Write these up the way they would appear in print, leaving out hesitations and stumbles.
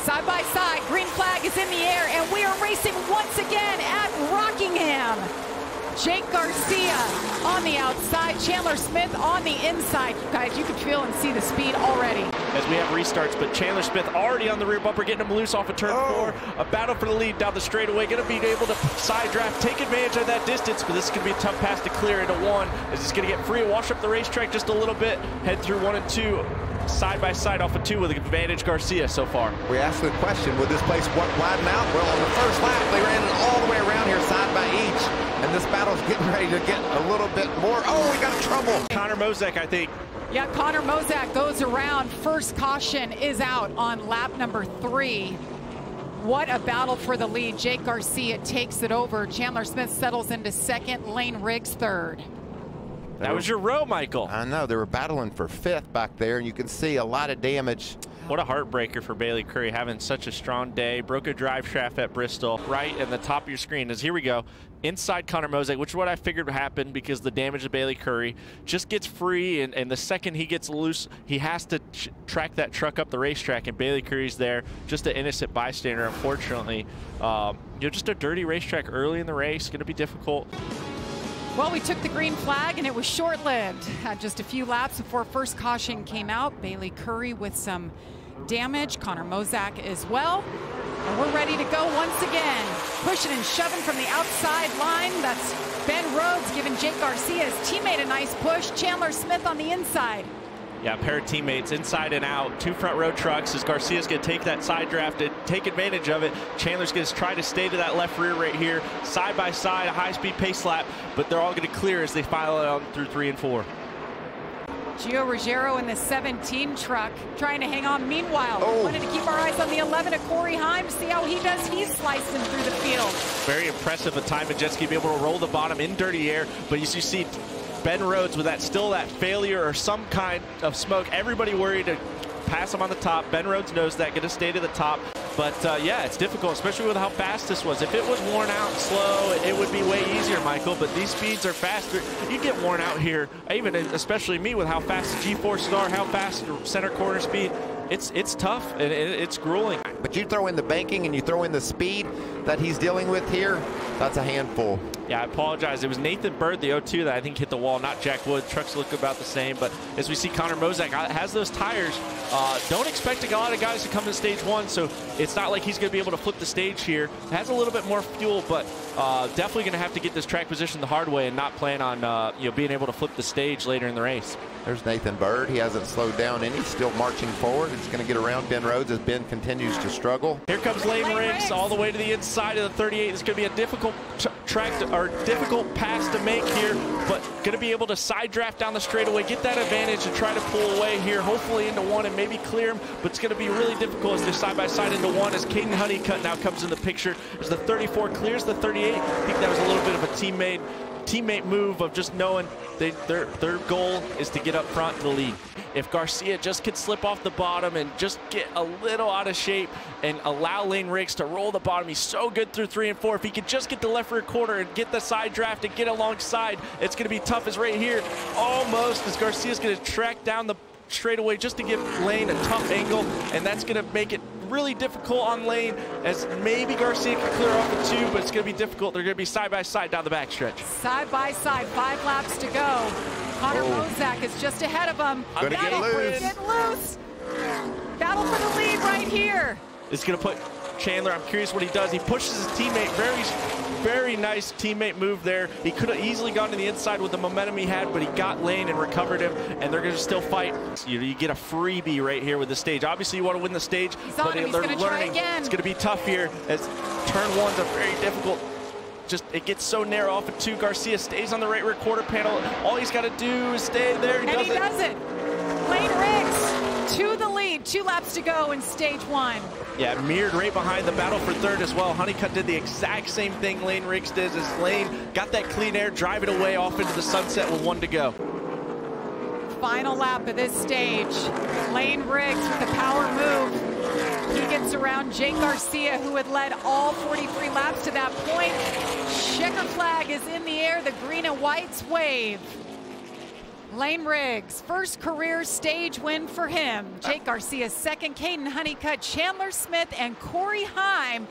Side by side, green flag is in the air, and we are racing once again at Rockingham. Jake Garcia on the outside, Chandler Smith on the inside. Guys, you can feel and see the speed already. As we have restarts, but Chandler Smith already on the rear bumper, getting him loose off of turn 4. A battle for the lead down the straightaway. Going to be able to side draft, take advantage of that distance, but this is going to be a tough pass to clear into 1. As he's going to get free and wash up the racetrack just a little bit, head through 1 and 2. Side by side off of 2 with advantage Garcia so far. We asked the question, would this place widen out? Well, on the first lap, they ran it all the way around here side by each. And this battle's getting ready to get a little bit more. Oh, we got in trouble. Connor Mozek, I think. Yeah, Connor Mozek goes around. First caution is out on lap number 3. What a battle for the lead. Jake Garcia takes it over. Chandler Smith settles into second. Lane Riggs third. That was your row, Michael. I know, they were battling for 5th back there, and you can see a lot of damage. What a heartbreaker for Bailey Curry, having such a strong day. Broke a drive shaft at Bristol. Right in the top of your screen is, here we go, inside Connor Mozek, which is what I figured would happen because the damage to Bailey Curry. Just gets free, and the second he gets loose, he has to track that truck up the racetrack, and Bailey Curry's there. Just an innocent bystander, unfortunately. Just a dirty racetrack early in the race. Going to be difficult. Well, we took the green flag, and it was short-lived. Had just a few laps before first caution came out. Bailey Curry with some damage, Connor Mozek as well. And we're ready to go once again. Pushing and shoving from the outside line. That's Ben Rhodes giving Jake Garcia, his teammate, a nice push. Chandler Smith on the inside. Yeah, a pair of teammates inside and out. 2 front row trucks as Garcia's going to take that side draft and take advantage of it. Chandler's going to try to stay to that left rear right here. Side by side, a high-speed pace lap, but they're all going to clear as they file it on through 3 and 4. Gio Ruggiero in the 17 truck trying to hang on. Meanwhile, we wanted to keep our eyes on the 11 of Corey Heim, see how he does. He's slicing through the field. Very impressive a time of jet ski, be able to roll the bottom in dirty air, but as you see, Ben Rhodes with that failure or some kind of smoke. Everybody worried to pass him on the top. Ben Rhodes knows that, going to stay to the top. But yeah, it's difficult, especially with how fast this was. If it was worn out and slow, it would be way easier, Michael. But these speeds are faster. You get worn out here, even especially me with how fast the G-forces are, how fast center corner speed. It's tough and it's grueling. But you throw in the banking and you throw in the speed that he's dealing with here, that's a handful. Yeah, I apologize. It was Nathan Bird, the 02, that I think hit the wall, not Jack Wood. Trucks look about the same, but as we see, Connor Mozek has those tires. Don't expect a lot of guys to come in stage 1, so it's not like he's going to be able to flip the stage here. Has a little bit more fuel, but definitely going to have to get this track position the hard way and not plan on being able to flip the stage later in the race. There's Nathan Bird. He hasn't slowed down any. He's still marching forward. He's going to get around Ben Rhodes as Ben continues to struggle. Here comes Lane Riggs all the way to the inside of the 38. It's going to be a difficult difficult pass to make here, but going to be able to side draft down the straightaway, get that advantage and try to pull away here, hopefully into 1 and maybe clear him, but it's going to be really difficult as they're side by side into 1 as Caden Honeycutt now comes in the picture as the 34 clears the 38. I think that was a little bit of a teammate move of just knowing their goal is to get up front to the lead. If Garcia just could slip off the bottom and just get a little out of shape and allow Lane Riggs to roll the bottom, he's so good through 3 and 4. If he could just get the left rear quarter and get the side draft and get alongside, it's going to be tough as right here. Almost as Garcia's going to track down the straightaway just to give Lane a tough angle, and that's going to make it really difficult on Lane as maybe Garcia can clear off the 2, but it's going to be difficult. They're going to be side by side down the backstretch. Side by side, 5 laps to go. Connor Mozek is just ahead of him. Gonna get loose. Get loose. Battle for the lead right here. It's going to put Chandler, I'm curious what he does. He pushes his teammate, very nice teammate move there. He could have easily gone to the inside with the momentum he had, but he got Lane and recovered him, and they're going to still fight. You get a freebie right here with the stage. Obviously, you want to win the stage, but they're learning. It's going to be tough here as turn 1's a very difficult. Just it gets so narrow off of 2. Garcia stays on the right rear quarter panel. All he's got to do is stay there. He does it. Lane Riggs to the lead. 2 laps to go in stage 1. Yeah, mirrored right behind the battle for 3rd as well. Honeycutt did the exact same thing Lane Riggs did as Lane got that clean air, drive it away off into the sunset with 1 to go. Final lap of this stage. Lane Riggs with the power move. He gets around Jake Garcia, who had led all 43 laps to that point. Checker flag is in the air. The green and whites wave. Lane Riggs, first career stage win for him. Jake Garcia's second, Caden Honeycutt, Chandler Smith, and Corey Heim.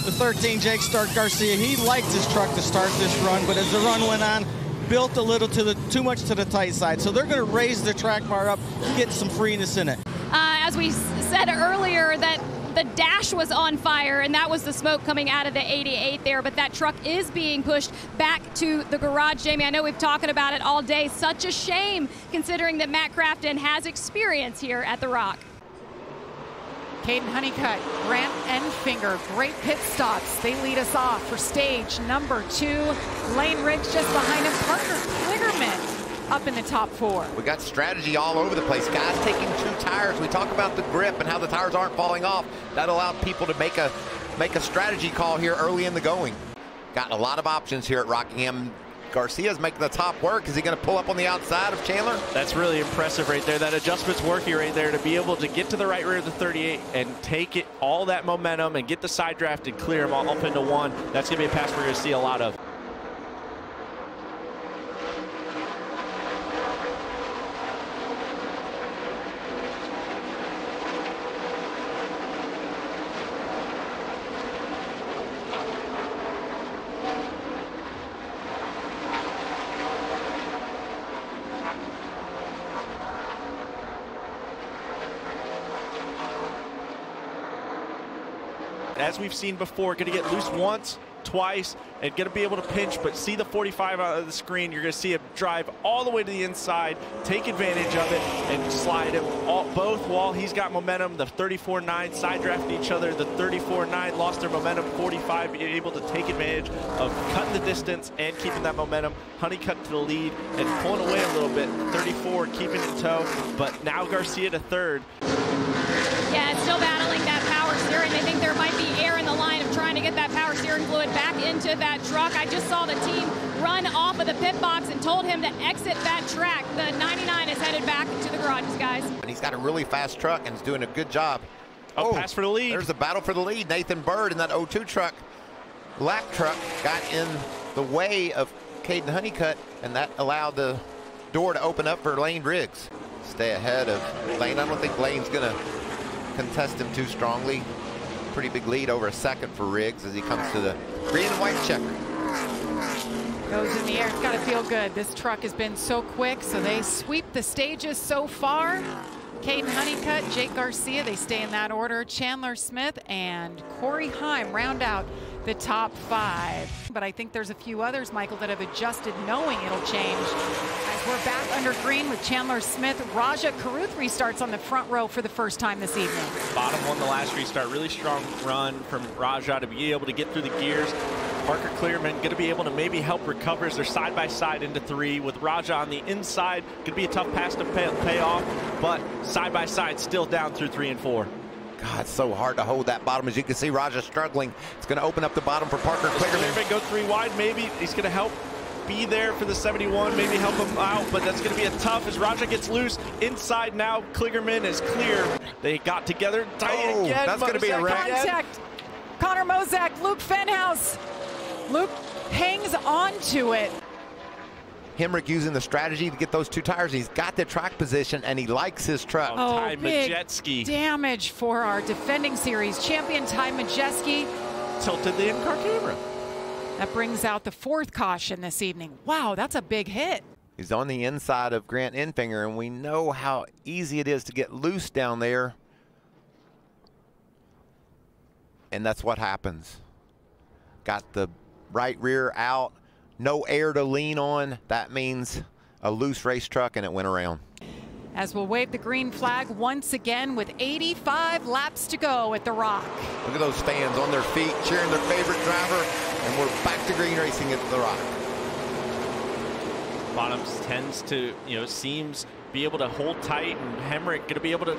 The 13, Jake Garcia, he liked his truck to start this run, but as the run went on, built a little too much to the tight side. So they're going to raise the track bar up to get some freeness in it. As we said earlier, that the dash was on fire, and that was the smoke coming out of the 88 there, but that truck is being pushed back to the garage. Jamie, I know we've talked about it all day. Such a shame, considering that Matt Craftsman has experience here at the Rock. Caden Honeycutt, Grant Enfinger, great pit stops. They lead us off for stage number 2. Lane Riggs just behind him. Parker Kligerman up in the top 4. We got strategy all over the place. Guys taking 2 tires. We talk about the grip and how the tires aren't falling off. That allowed people to make a strategy call here early in the going. Got a lot of options here at Rockingham. Garcia's making the top work. Is he going to pull up on the outside of Chandler? That's really impressive right there. That adjustment's working right there to be able to get to the right rear of the 38 and take it all that momentum and get the side draft and clear them all up into one. That's going to be a pass we're going to see a lot of. As we've seen before, going to get loose once, twice, and going to be able to pinch, but see the 45 out of the screen. You're going to see him drive all the way to the inside, take advantage of it, and slide him both while he's got momentum. The 34-9 side drafting each other. The 34-9 lost their momentum. 45 being able to take advantage of cutting the distance and keeping that momentum. Honeycutt to the lead and pulling away a little bit. 34 keeping in tow, but now Garcia to third. Yeah, still battling that power steering. I think there might be air in the line of trying to get that power steering fluid back into that truck. I just saw the team run off of the pit box and told him to exit that track. The 99 is headed back to the garages, guys. And he's got a really fast truck and he's doing a good job. Oh, pass for the lead. There's the battle for the lead. Nathan Bird in that 02 truck. Black truck got in the way of Caden Honeycutt, and that allowed the door to open up for Lane Riggs. Stay ahead of Lane. I don't think Lane's going to contest him too strongly. Pretty big lead, over a second for Riggs as he comes to the green and white checker. Goes in the air. It's got to feel good. This truck has been so quick, so they sweep the stages so far. Caden Honeycutt, Jake Garcia, they stay in that order. Chandler Smith and Corey Heim round out the top 5. But I think there's a few others, Michael, that have adjusted knowing it'll change. As we're back under green with Chandler Smith, Raja Karuth restarts on the front row for the first time this evening. Bottom won the last restart. Really strong run from Raja to be able to get through the gears. Parker Kligerman going to be able to maybe help recover as they're side by side into 3 with Raja on the inside. Going to be a tough pass to pay off, but side by side still down through 3 and 4. God, it's so hard to hold that bottom. As you can see, Raja struggling. It's going to open up the bottom for Parker Kligerman. Go 3 wide, maybe. He's going to help be there for the 71, maybe help him out, but that's going to be a tough as Raja gets loose. Inside now, Kligerman is clear. They got together, tight again. That's going to be a wreck. Contact. Connor Mozak, Luke Fenhouse. Luke hangs on to it. Hemrick using the strategy to get those 2 tires. He's got the track position and he likes his truck. Oh, Ty big Majeski. Damage for our defending series champion, Ty Majeski. Tilted the in-car camera. That brings out the 4th caution this evening. Wow, that's a big hit. He's on the inside of Grant Enfinger, and we know how easy it is to get loose down there. And that's what happens. Got the right rear out, no air to lean on. That means a loose race truck, and it went around. As we'll wave the green flag once again with 85 laps to go at the Rock. Look at those fans on their feet cheering their favorite driver, and we're back to green racing at the Rock. Bottoms tends to, seems be able to hold tight, and Hemrick going to be able to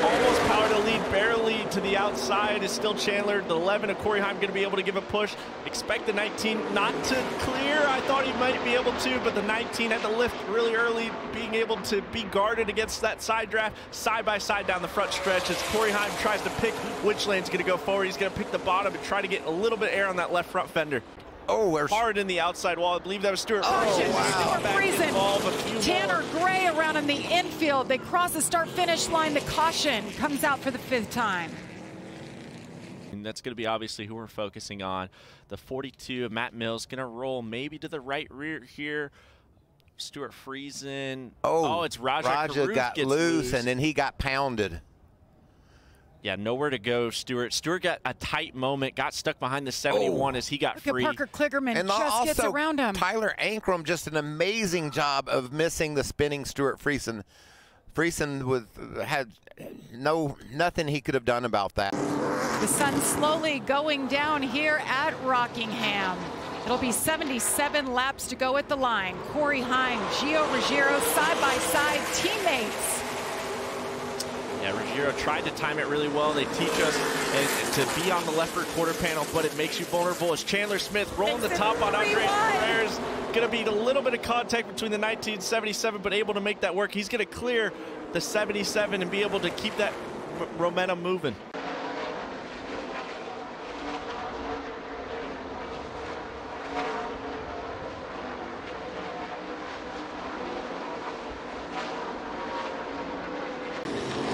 almost power to lead, barely to the outside is still Chandler. The 11 of Corey Heim going to be able to give a push. Expect the 19 not to clear. I thought he might be able to, but the 19 had to lift really early, being able to be guarded against that side draft, side by side down the front stretch as Corey Heim tries to pick which lane's going to go forward. He's going to pick the bottom and try to get a little bit of air on that left front fender. hard in the outside wall. I believe that was Stuart. Caution, Wow. Stuart Friesen. Tanner Gray around in the infield. They cross the start-finish line. The caution comes out for the 5th time. And that's going to be obviously who we're focusing on. The 42 of Matt Mills going to roll maybe to the right rear here. Stuart Friesen. Oh, it's Raja got loose, and then he got pounded. Yeah, nowhere to go, Stuart. Stuart got a tight moment, got stuck behind the 71 as he got free. Parker Kligerman and just also, gets around him. Tyler Ankrum, just an amazing job of missing the spinning Stuart Friesen. Friesen had nothing he could have done about that. The sun slowly going down here at Rockingham. It'll be 77 laps to go at the line. Corey Heim, Gio Ruggiero, side-by-side teammates. Yeah, Ruggiero tried to time it really well. They teach us to be on the left rear quarter panel, but it makes you vulnerable. As Chandler Smith rolling the top on Andres Perez. Going to be a little bit of contact between the 1977, but able to make that work. He's going to clear the 77 and be able to keep that momentum moving.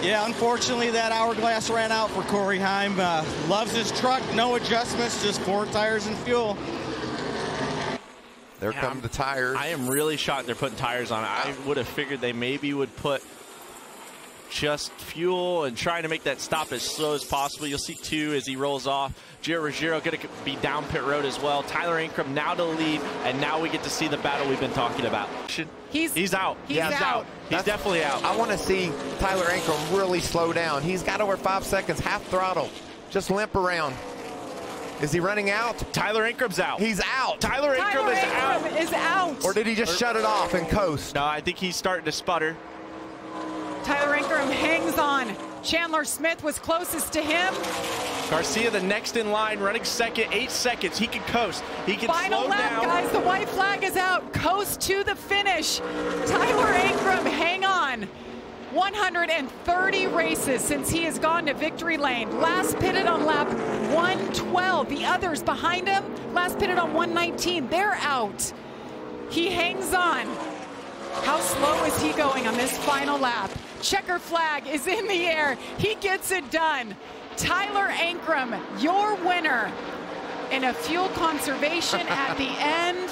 Yeah, unfortunately, that hourglass ran out for Corey Heim. Loves his truck, no adjustments, just 4 tires and fuel. There come the tires. I am really shocked they're putting tires on it. I would have figured they maybe would put just fuel and trying to make that stop as slow as possible. You'll see 2 as he rolls off. Gio Ruggiero going to be down pit road as well. Tyler Ankrum now to lead, and now we get to see the battle we've been talking about. He's out. He's out. He's definitely out. I want to see Tyler Ankrum really slow down. He's got over 5 seconds, half throttle. Just limp around. Is he running out? Tyler Ankrum's out. He's out. Tyler Ankrum is out. Or did he just shut it off and coast? No, I think he's starting to sputter. Tyler Ankrum hangs on. Chandler Smith was closest to him. Garcia, the next in line, running second, 8 seconds. He can coast. He can Final slow lap, down. guys. The white flag is out. Coast to the finish. Tyler Ankrum, hang on. 130 races since he has gone to victory lane. Last pitted on lap 112. The others behind him, last pitted on 119. They're out. He hangs on. How slow is he going on this final lap? Checker flag is in the air. He gets it done. Tyler Ankrum, your winner in a fuel conservation at the end.